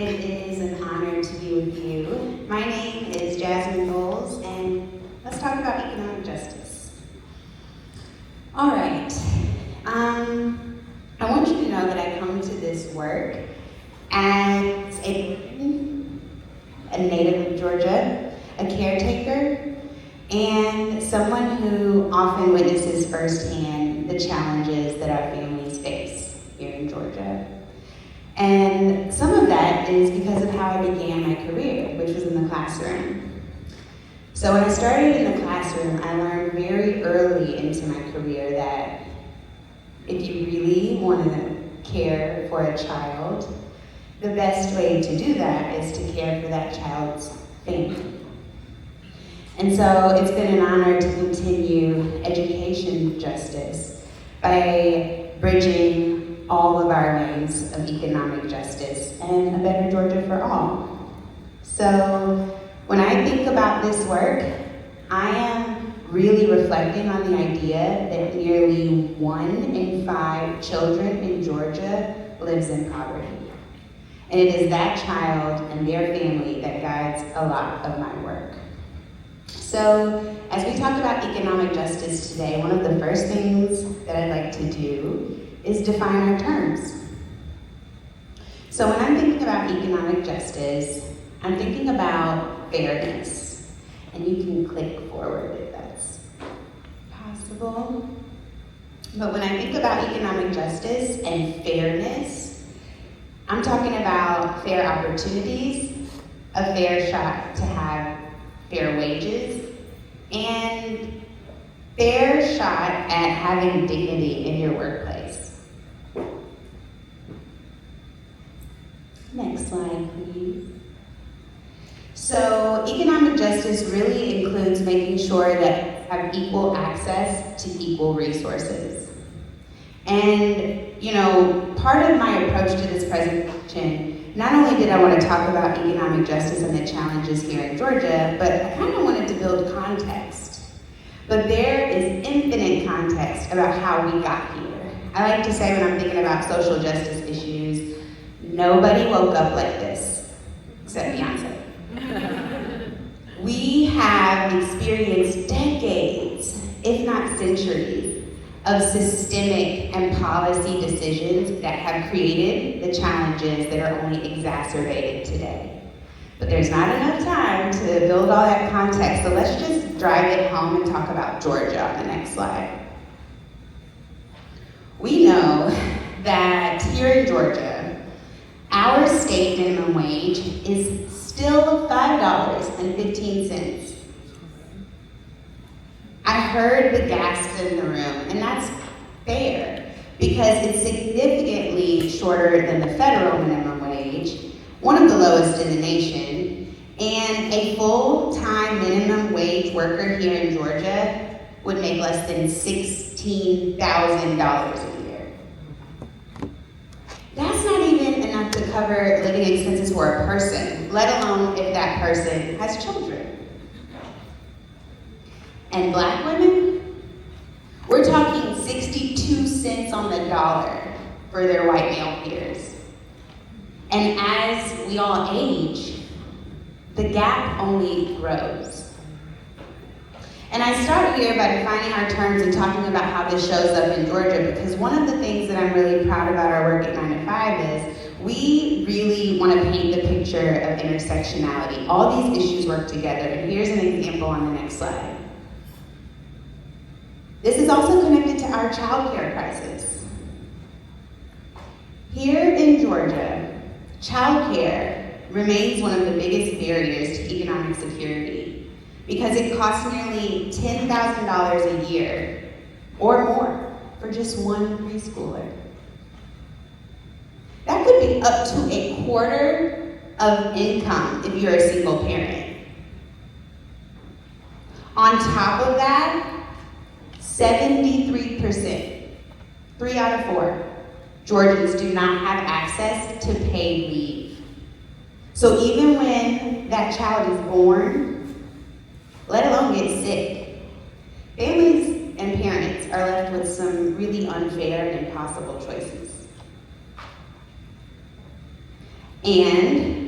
It is an honor to be with you. My name is Jasmine, and let's talk about economic justice. All right. I want you to know that I come to this work as a native of Georgia, a caretaker, and someone who often witnesses firsthand the challenges that our families face here in Georgia. And some of that is because of how I began my career, which was in the classroom. So when I started in the classroom, I learned very early into my career that if you really want to care for a child, the best way to do that is to care for that child's family. And so it's been an honor to continue education justice by bridging all of our lanes of economic justice and a better Georgia for all. So when I think about this work, I am really reflecting on the idea that nearly 1 in 5 children in Georgia lives in poverty. And it is that child and their family that guides a lot of my work. So as we talk about economic justice today, one of the first things that I'd like to do is define our terms. So when I'm thinking about economic justice, I'm thinking about fairness. And you can click forward if that's possible. But when I think about economic justice and fairness, I'm talking about fair opportunities, a fair shot to have fair wages, and fair shot at having dignity in your workplace. Next slide, please. So economic justice really includes making sure that we have equal access to equal resources. And, part of my approach to this presentation, not only did I want to talk about economic justice and the challenges here in Georgia, but I kind of wanted to build context. But there is infinite context about how we got here. I like to say when I'm thinking about social justice issues, nobody woke up like this, except Beyonce. We have experienced decades, if not centuries, of systemic and policy decisions that have created the challenges that are only exacerbated today. But there's not enough time to build all that context, so let's just drive it home and talk about Georgia on the next slide. We know that here in Georgia, our state minimum wage is still $5.15. I heard the gasps in the room, and that's fair because it's significantly shorter than the federal minimum wage, one of the lowest in the nation, and a full-time minimum wage worker here in Georgia would make less than $16,000 a year. That's not even enough to cover living expenses for a person, let alone if that person has children. And Black women, we're talking 62 cents on the dollar for their white male peers. And as we all age, the gap only grows. And I start here by defining our terms and talking about how this shows up in Georgia, because one of the things that I'm really proud about our work at 9 to 5 is we really want to paint the picture of intersectionality. All these issues work together, and here's an example on the next slide. This is also connected to our child care crisis. Here in Georgia, child care remains one of the biggest barriers to economic security because it costs nearly $10,000 a year or more for just one preschooler. That could be up to a quarter of income if you're a single parent. On top of that, 73%, 3 out of 4, Georgians do not have access to paid leave. So even when that child is born, let alone get sick, families and parents are left with some really unfair and impossible choices. And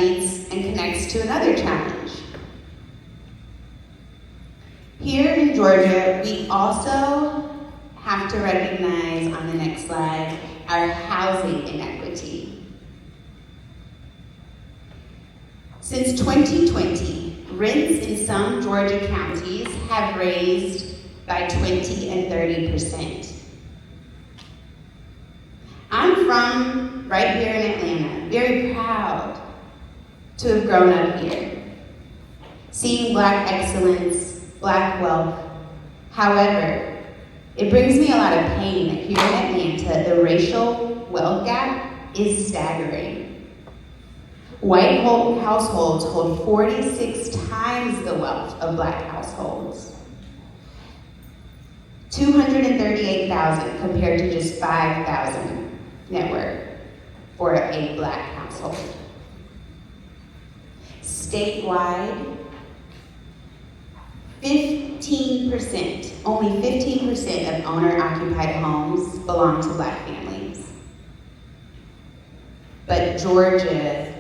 leads and connects to another challenge. Here in Georgia, we also have to recognize on the next slide our housing inequity. Since 2020, rents in some Georgia counties have raised by 20 and 30%. I'm from right here in Atlanta, very proud to have grown up here, seeing Black excellence, Black wealth. However, it brings me a lot of pain that here in Atlanta, the racial wealth gap is staggering. White households hold 46 times the wealth of Black households. 238,000 compared to just 5,000 net worth for a Black household. Statewide, 15%, only 15% of owner-occupied homes belong to Black families. But Georgia,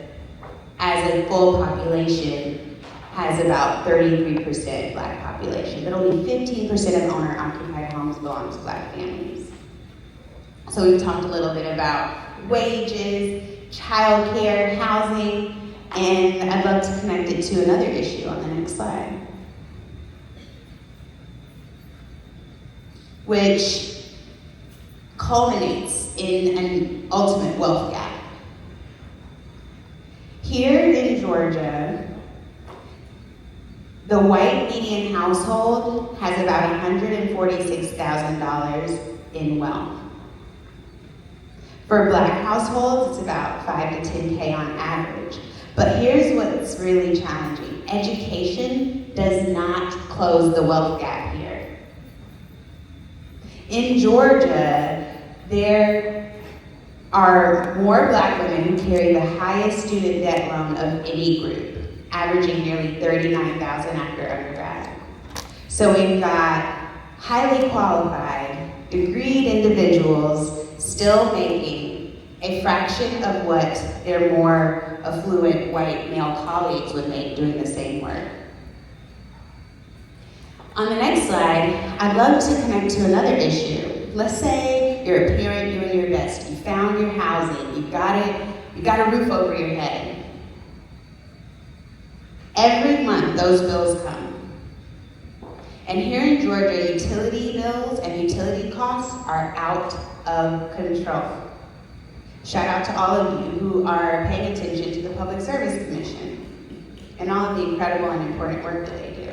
as a full population, has about 33% Black population, but only 15% of owner-occupied homes belong to Black families. So we've talked a little bit about wages, childcare, housing, and I'd love to connect it to another issue on the next slide, which culminates in an ultimate wealth gap. Here in Georgia, the white median household has about $146,000 in wealth. For Black households, it's about 5 to 10K on average. But here's what's really challenging. Education does not close the wealth gap here. In Georgia, there are more Black women who carry the highest student debt loan of any group, averaging nearly $39,000 after undergrad. So we've got highly qualified, degreed individuals still making a fraction of what their more affluent white male colleagues would make doing the same work. On the next slide, I'd love to connect to another issue. Let's say you're a parent doing your best. You found your housing, you got a roof over your head. Every month, those bills come. And here in Georgia, utility bills and utility costs are out of control. Shout out to all of you who are paying attention to the Public Service Commission and all of the incredible and important work that they do.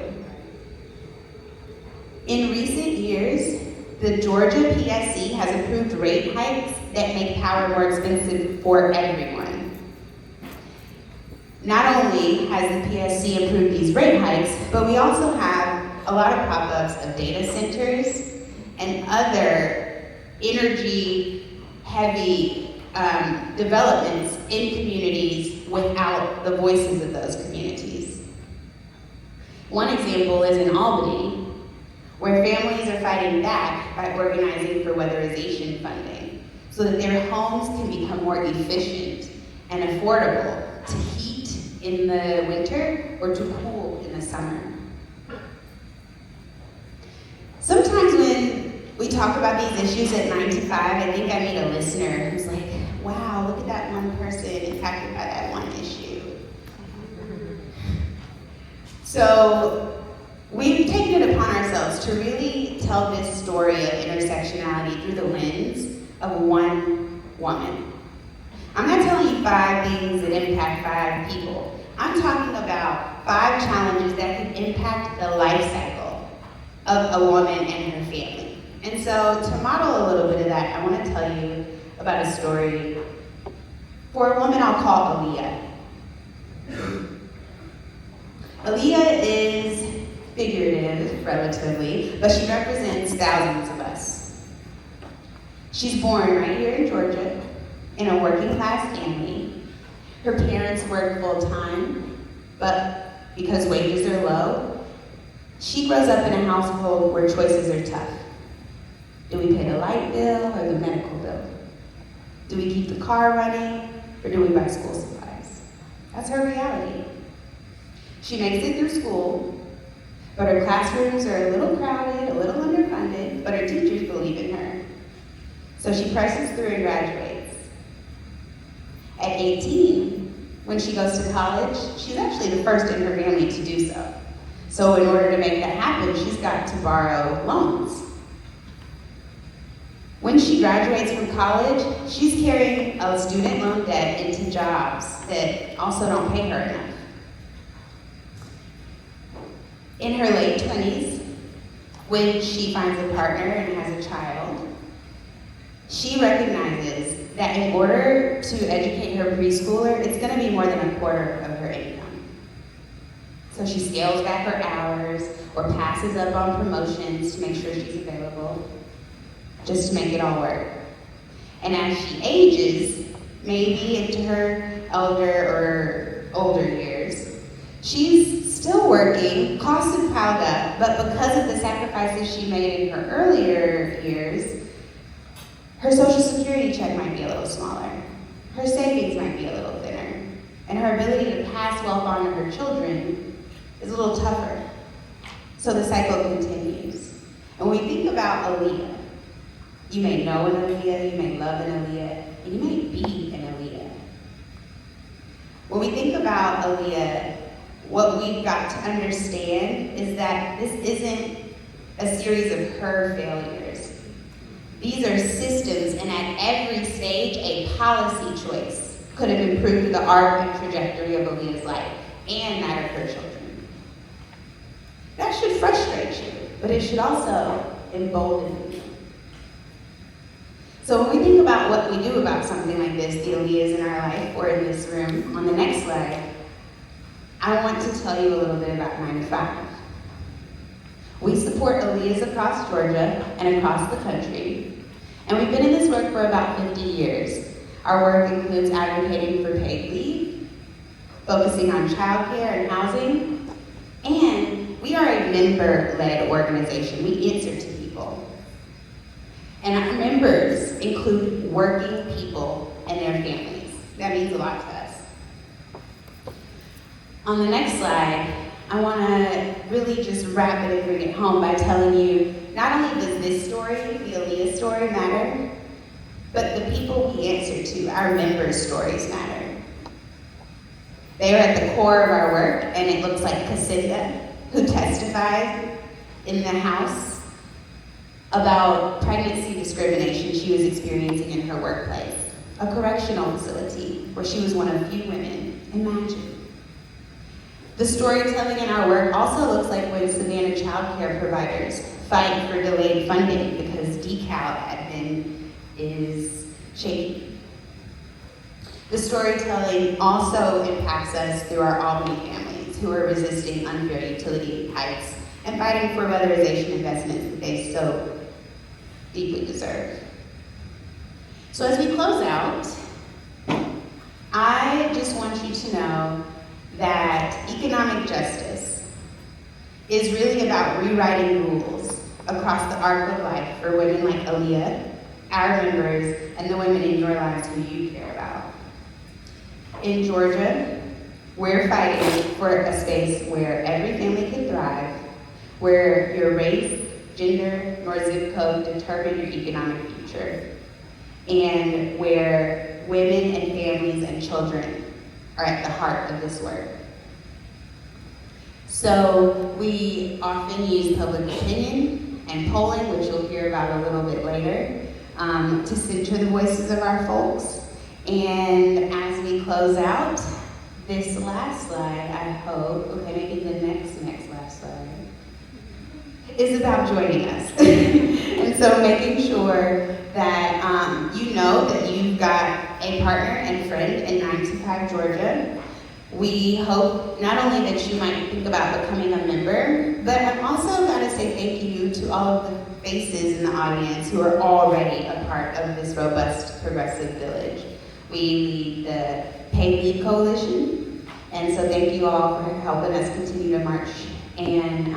In recent years, the Georgia PSC has approved rate hikes that make power more expensive for everyone. Not only has the PSC approved these rate hikes, but we also have a lot of pop-ups of data centers and other energy-heavy developments in communities without the voices of those communities. One example is in Albany, where families are fighting back by organizing for weatherization funding so that their homes can become more efficient and affordable to heat in the winter or to cool in the summer. Sometimes when we talk about these issues at 9 to 5, I think I meet a listener who's like, wow, look at that one person impacted by that one issue. So we've taken it upon ourselves to really tell this story of intersectionality through the lens of one woman. I'm not telling you 5 things that impact 5 people. I'm talking about 5 challenges that can impact the life cycle of a woman and her family. And so to model a little bit of that, I want to tell you about a story for a woman I'll call Aaliyah. Aaliyah is figurative, relatively, but she represents thousands of us. She's born right here in Georgia, in a working class family. Her parents work full time, but because wages are low, she grows up in a household where choices are tough. Do we pay the light bill or the medical bill? Do we keep the car running or do we buy school supplies? That's her reality. She makes it through school, but her classrooms are a little crowded, a little underfunded, but her teachers believe in her. So she presses through and graduates. At 18, when she goes to college, she's actually the first in her family to do so. So in order to make that happen, she's got to borrow loans. When she graduates from college, she's carrying a student loan debt into jobs that also don't pay her enough. In her late 20s, when she finds a partner and has a child, she recognizes that in order to educate her preschooler, it's going to be more than a quarter of her income. So she scales back her hours or passes up on promotions to make sure she's available, just to make it all work. And as she ages, maybe into her older years, she's still working, costs have piled up, but because of the sacrifices she made in her earlier years, her Social Security check might be a little smaller, her savings might be a little thinner, and her ability to pass wealth on to her children is a little tougher. So the cycle continues. And when we think about Aaliyah, you may know an Aaliyah, you may love an Aaliyah, and you may be an Aaliyah. When we think about Aaliyah, what we've got to understand is that this isn't a series of her failures. These are systems, and at every stage, a policy choice could have improved the arc and trajectory of Aaliyah's life and that of her children. That should frustrate you, but it should also embolden you. So when we think about what we do about something like this, the Aaliyahs in our life or in this room, on the next slide, I want to tell you a little bit about 9 to 5. We support Aaliyahs across Georgia and across the country, and we've been in this work for about 50 years. Our work includes advocating for paid leave, focusing on childcare and housing, and we are a member-led organization. We answer to people. And our members include working people and their families. That means a lot to us. On the next slide, I want to really just wrap it and bring it home by telling you, not only does this story, the Aaliyah story, matter, but the people we answer to, our members' stories matter. They are at the core of our work, and it looks like Cassandra, who testified in the House about pregnancy discrimination she was experiencing in her workplace, a correctional facility where she was one of few women. Imagine. The storytelling in our work also looks like when Savannah child care providers fight for delayed funding because decal admin is shaky. The storytelling also impacts us through our Albany families who are resisting unfair utility hikes and fighting for weatherization investments that they so deeply deserve. So as we close out, I just want you to know that economic justice is really about rewriting rules across the arc of life for women like Aaliyah, our members, and the women in your lives who you care about. In Georgia, we're fighting for a space where every family can thrive, where your race, gender, nor zip code determine your economic future, and where women and families and children are at the heart of this work. So we often use public opinion and polling, which you'll hear about a little bit later, to center the voices of our folks. And as we close out, this last slide, I hope, okay, maybe the next last slide, is about joining us. And so making sure that you know that you've got a partner and friend in 9 to 5 Georgia. We hope not only that you might think about becoming a member, but I'm also going to say thank you to all of the faces in the audience who are already a part of this robust progressive village. We lead the Paid Leave Coalition, and so thank you all for helping us continue to march. And